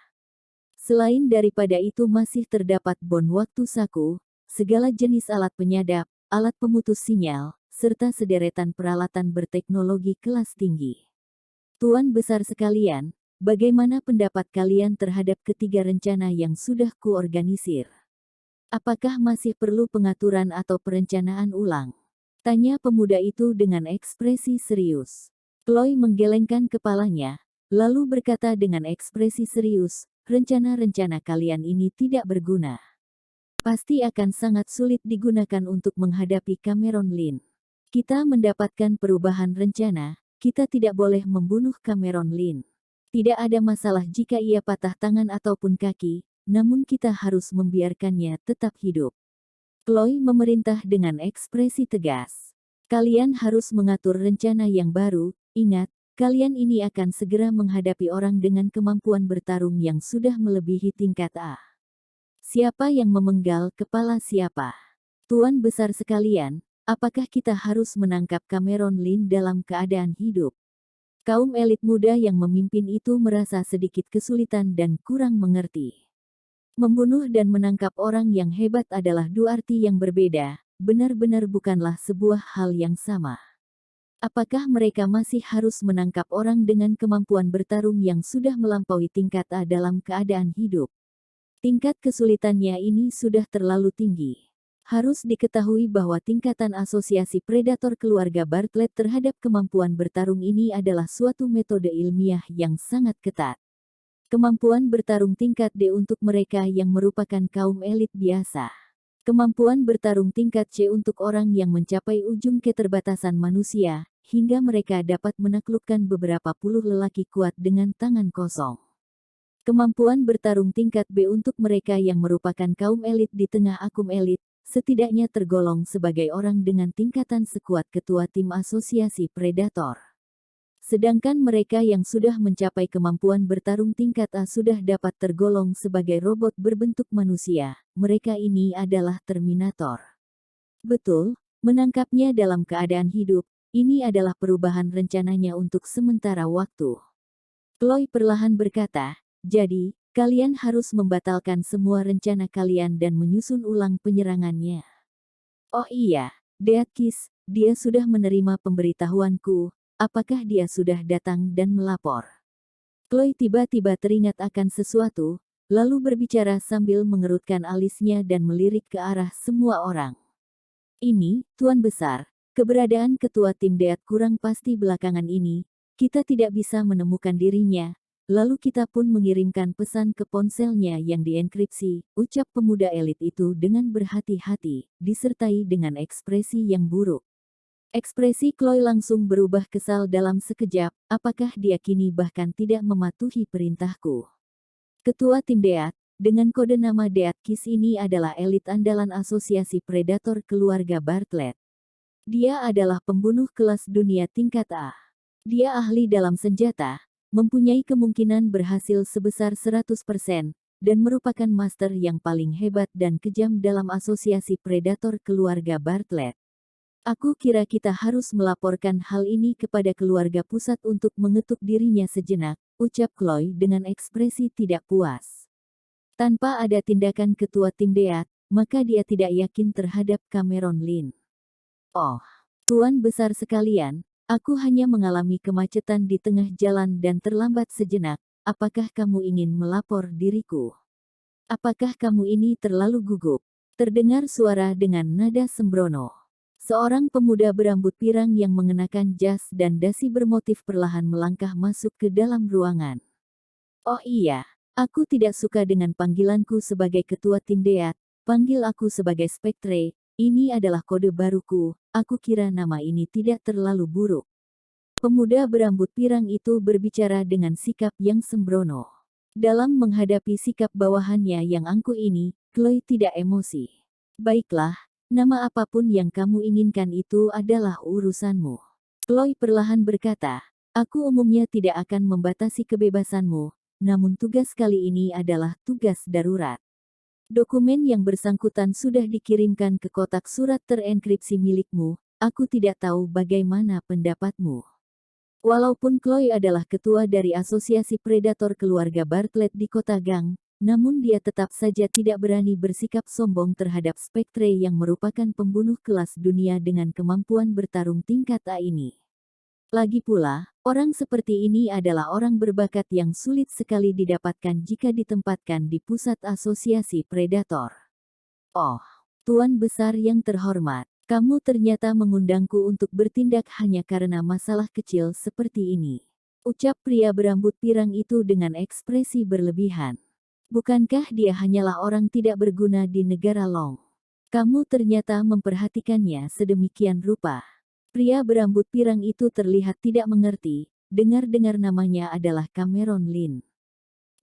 Selain daripada itu masih terdapat bon waktu saku, segala jenis alat penyadap, alat pemutus sinyal, serta sederetan peralatan berteknologi kelas tinggi. Tuan besar sekalian, bagaimana pendapat kalian terhadap ketiga rencana yang sudah kuorganisir? Apakah masih perlu pengaturan atau perencanaan ulang? Tanya pemuda itu dengan ekspresi serius. Chloe menggelengkan kepalanya, lalu berkata dengan ekspresi serius, rencana-rencana kalian ini tidak berguna. Pasti akan sangat sulit digunakan untuk menghadapi Cameron Lin. Kita mendapatkan perubahan rencana, kita tidak boleh membunuh Cameron Lin. Tidak ada masalah jika ia patah tangan ataupun kaki, namun kita harus membiarkannya tetap hidup. Chloe memerintah dengan ekspresi tegas. Kalian harus mengatur rencana yang baru, ingat, kalian ini akan segera menghadapi orang dengan kemampuan bertarung yang sudah melebihi tingkat A. Siapa yang memenggal kepala siapa? Tuan besar sekalian, apakah kita harus menangkap Cameron Lin dalam keadaan hidup? Kaum elit muda yang memimpin itu merasa sedikit kesulitan dan kurang mengerti. Membunuh dan menangkap orang yang hebat adalah dua arti yang berbeda, benar-benar bukanlah sebuah hal yang sama. Apakah mereka masih harus menangkap orang dengan kemampuan bertarung yang sudah melampaui tingkat A dalam keadaan hidup? Tingkat kesulitannya ini sudah terlalu tinggi. Harus diketahui bahwa tingkatan asosiasi predator keluarga Bartlett terhadap kemampuan bertarung ini adalah suatu metode ilmiah yang sangat ketat. Kemampuan bertarung tingkat D untuk mereka yang merupakan kaum elit biasa. Kemampuan bertarung tingkat C untuk orang yang mencapai ujung keterbatasan manusia, hingga mereka dapat menaklukkan beberapa puluh lelaki kuat dengan tangan kosong. Kemampuan bertarung tingkat B untuk mereka yang merupakan kaum elit di tengah akum elit, setidaknya tergolong sebagai orang dengan tingkatan sekuat ketua tim asosiasi predator. Sedangkan mereka yang sudah mencapai kemampuan bertarung tingkat A sudah dapat tergolong sebagai robot berbentuk manusia, mereka ini adalah Terminator. Betul, menangkapnya dalam keadaan hidup, ini adalah perubahan rencananya untuk sementara waktu. Chloe perlahan berkata, jadi, kalian harus membatalkan semua rencana kalian dan menyusun ulang penyerangannya. Oh iya, Deatkis, dia sudah menerima pemberitahuanku, apakah dia sudah datang dan melapor? Chloe tiba-tiba teringat akan sesuatu, lalu berbicara sambil mengerutkan alisnya dan melirik ke arah semua orang. Ini, Tuan Besar, keberadaan ketua tim Deat kurang pasti belakangan ini, kita tidak bisa menemukan dirinya. Lalu kita pun mengirimkan pesan ke ponselnya yang dienkripsi, ucap pemuda elit itu dengan berhati-hati, disertai dengan ekspresi yang buruk. Ekspresi Chloe langsung berubah kesal dalam sekejap, apakah dia kini bahkan tidak mematuhi perintahku? Ketua tim Deat, dengan kode nama Deatkis ini adalah elit andalan asosiasi predator keluarga Bartlett. Dia adalah pembunuh kelas dunia tingkat A. Dia ahli dalam senjata, mempunyai kemungkinan berhasil sebesar 100%, dan merupakan master yang paling hebat dan kejam dalam asosiasi predator keluarga Bartlett. Aku kira kita harus melaporkan hal ini kepada keluarga pusat untuk mengetuk dirinya sejenak, ucap Chloe dengan ekspresi tidak puas. Tanpa ada tindakan ketua tim Deat, maka dia tidak yakin terhadap Cameron Lin. Oh, Tuan besar sekalian, aku hanya mengalami kemacetan di tengah jalan dan terlambat sejenak. Apakah kamu ingin melapor diriku? Apakah kamu ini terlalu gugup? Terdengar suara dengan nada sembrono. Seorang pemuda berambut pirang yang mengenakan jas dan dasi bermotif perlahan melangkah masuk ke dalam ruangan. Oh iya, aku tidak suka dengan panggilanku sebagai ketua tim Deat, panggil aku sebagai Spectre. Ini adalah kode baruku, aku kira nama ini tidak terlalu buruk. Pemuda berambut pirang itu berbicara dengan sikap yang sembrono. Dalam menghadapi sikap bawahannya yang angkuh ini, Chloe tidak emosi. Baiklah, nama apapun yang kamu inginkan itu adalah urusanmu. Chloe perlahan berkata, aku umumnya tidak akan membatasi kebebasanmu, namun tugas kali ini adalah tugas darurat. Dokumen yang bersangkutan sudah dikirimkan ke kotak surat terenkripsi milikmu, aku tidak tahu bagaimana pendapatmu. Walaupun Chloe adalah ketua dari asosiasi predator keluarga Bartlett di kota Gang, namun dia tetap saja tidak berani bersikap sombong terhadap Spectre yang merupakan pembunuh kelas dunia dengan kemampuan bertarung tingkat A ini. Lagi pula, orang seperti ini adalah orang berbakat yang sulit sekali didapatkan jika ditempatkan di pusat asosiasi predator. Oh, Tuan Besar yang terhormat, kamu ternyata mengundangku untuk bertindak hanya karena masalah kecil seperti ini. Ucap pria berambut pirang itu dengan ekspresi berlebihan. Bukankah dia hanyalah orang tidak berguna di negara Long? Kamu ternyata memperhatikannya sedemikian rupa. Pria berambut pirang itu terlihat tidak mengerti, dengar-dengar namanya adalah Cameron Lin.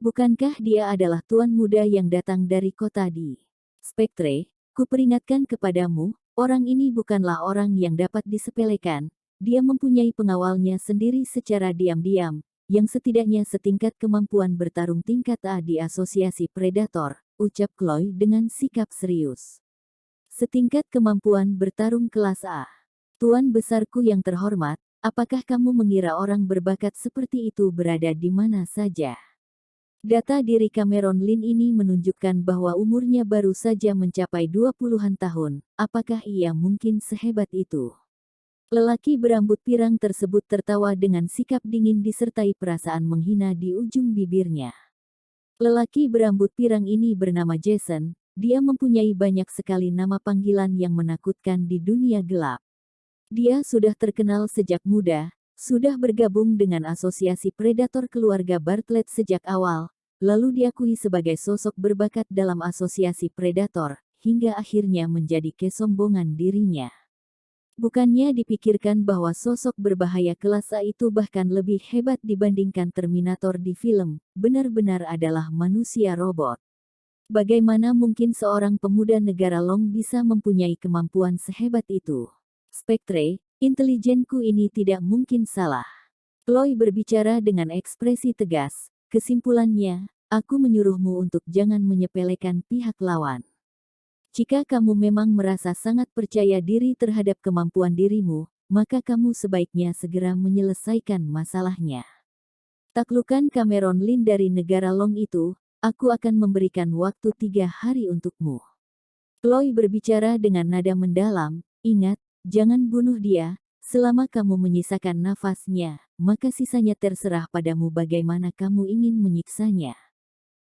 Bukankah dia adalah tuan muda yang datang dari kota di Spectre? Kuperingatkan kepadamu, Orang ini bukanlah orang yang dapat disepelekan. Dia mempunyai pengawalnya sendiri secara diam-diam, yang setidaknya setingkat kemampuan bertarung tingkat A di asosiasi predator, ucap Chloe dengan sikap serius. Setingkat kemampuan bertarung kelas A. Tuan besarku yang terhormat, apakah kamu mengira orang berbakat seperti itu berada di mana saja? Data diri Cameron Lin ini menunjukkan bahwa umurnya baru saja mencapai 20-an tahun. Apakah ia mungkin sehebat itu? Lelaki berambut pirang tersebut tertawa dengan sikap dingin disertai perasaan menghina di ujung bibirnya. Lelaki berambut pirang ini bernama Jason. Dia mempunyai banyak sekali nama panggilan yang menakutkan di dunia gelap. Dia sudah terkenal sejak muda, sudah bergabung dengan asosiasi predator keluarga Bartlett sejak awal, lalu diakui sebagai sosok berbakat dalam asosiasi predator, hingga akhirnya menjadi kesombongan dirinya. Bukannya dipikirkan bahwa sosok berbahaya kelas A itu bahkan lebih hebat dibandingkan Terminator di film, benar-benar adalah manusia robot. Bagaimana mungkin seorang pemuda negara Long bisa mempunyai kemampuan sehebat itu? Spectre, intelijenku ini tidak mungkin salah. Chloe berbicara dengan ekspresi tegas. Kesimpulannya, aku menyuruhmu untuk jangan menyepelekan pihak lawan. Jika kamu memang merasa sangat percaya diri terhadap kemampuan dirimu, maka kamu sebaiknya segera menyelesaikan masalahnya. Taklukkan Cameron Lin dari negara Long itu, aku akan memberikan waktu 3 hari untukmu. Chloe berbicara dengan nada mendalam, ingat, jangan bunuh dia, selama kamu menyisakan nafasnya, maka sisanya terserah padamu bagaimana kamu ingin menyiksanya.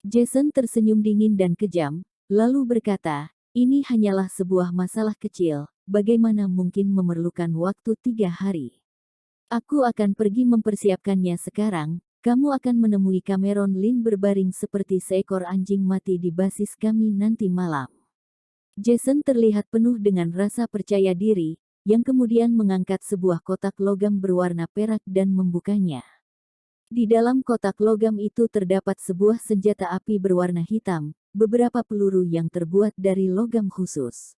Jason tersenyum dingin dan kejam, lalu berkata, ini hanyalah sebuah masalah kecil, bagaimana mungkin memerlukan waktu 3 hari. Aku akan pergi mempersiapkannya sekarang. Kamu akan menemui Cameron Lin berbaring seperti seekor anjing mati di basis kami nanti malam. Jason terlihat penuh dengan rasa percaya diri, yang kemudian mengangkat sebuah kotak logam berwarna perak dan membukanya. Di dalam kotak logam itu terdapat sebuah senjata api berwarna hitam, beberapa peluru yang terbuat dari logam khusus,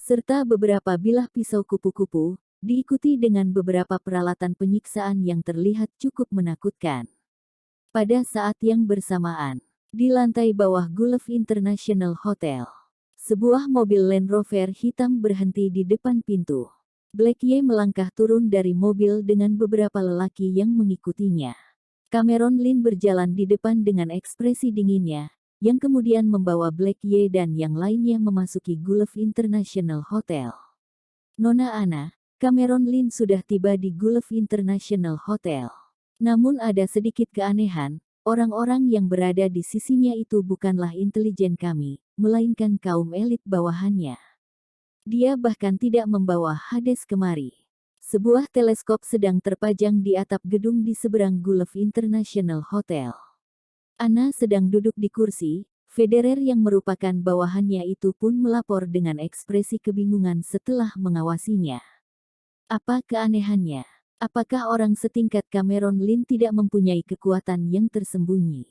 serta beberapa bilah pisau kupu-kupu, diikuti dengan beberapa peralatan penyiksaan yang terlihat cukup menakutkan. Pada saat yang bersamaan, di lantai bawah Gulf International Hotel, sebuah mobil Land Rover hitam berhenti di depan pintu. Blackie melangkah turun dari mobil dengan beberapa lelaki yang mengikutinya. Cameron Lin berjalan di depan dengan ekspresi dinginnya, yang kemudian membawa Blackie dan yang lainnya memasuki Gulf International Hotel. Nona Anna, Cameron Lin sudah tiba di Gulf International Hotel. Namun ada sedikit keanehan, orang-orang yang berada di sisinya itu bukanlah intelijen kami, melainkan kaum elit bawahannya. Dia bahkan tidak membawa Hades kemari. Sebuah teleskop sedang terpajang di atap gedung di seberang Gulf International Hotel. Anna sedang duduk di kursi, Federer yang merupakan bawahannya itu pun melapor dengan ekspresi kebingungan setelah mengawasinya. Apa keanehannya? Apakah orang setingkat Cameron Lin tidak mempunyai kekuatan yang tersembunyi?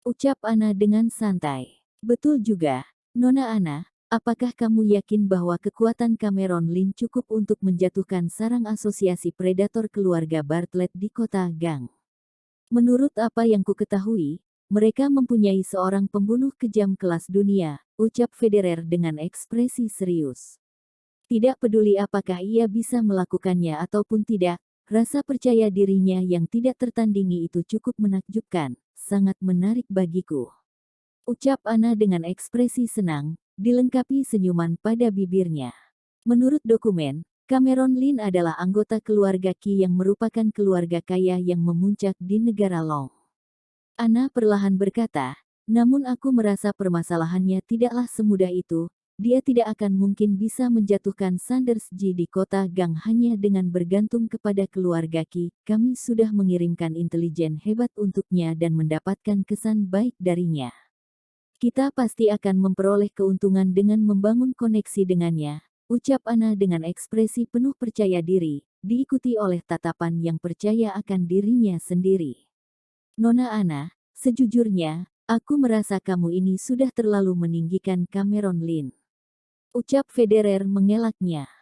Ucap Anna dengan santai. Betul juga, Nona Anna, apakah kamu yakin bahwa kekuatan Cameron Lin cukup untuk menjatuhkan sarang asosiasi predator keluarga Bartlett di kota Gang? Menurut apa yang ku ketahui, mereka mempunyai seorang pembunuh kejam kelas dunia, ucap Federer dengan ekspresi serius. Tidak peduli apakah ia bisa melakukannya ataupun tidak, rasa percaya dirinya yang tidak tertandingi itu cukup menakjubkan, sangat menarik bagiku. Ucap Anna dengan ekspresi senang, dilengkapi senyuman pada bibirnya. Menurut dokumen, Cameron Lin adalah anggota keluarga Qi yang merupakan keluarga kaya yang memuncak di negara Long. Anna perlahan berkata, namun aku merasa permasalahannya tidaklah semudah itu. Dia tidak akan mungkin bisa menjatuhkan Sanders Ji di kota Gang hanya dengan bergantung kepada keluarga Qi. Kami sudah mengirimkan intelijen hebat untuknya dan mendapatkan kesan baik darinya. Kita pasti akan memperoleh keuntungan dengan membangun koneksi dengannya, ucap Anna dengan ekspresi penuh percaya diri, diikuti oleh tatapan yang percaya akan dirinya sendiri. Nona Anna, sejujurnya, aku merasa kamu ini sudah terlalu meninggikan Cameron Lin. ucap Federer mengelaknya.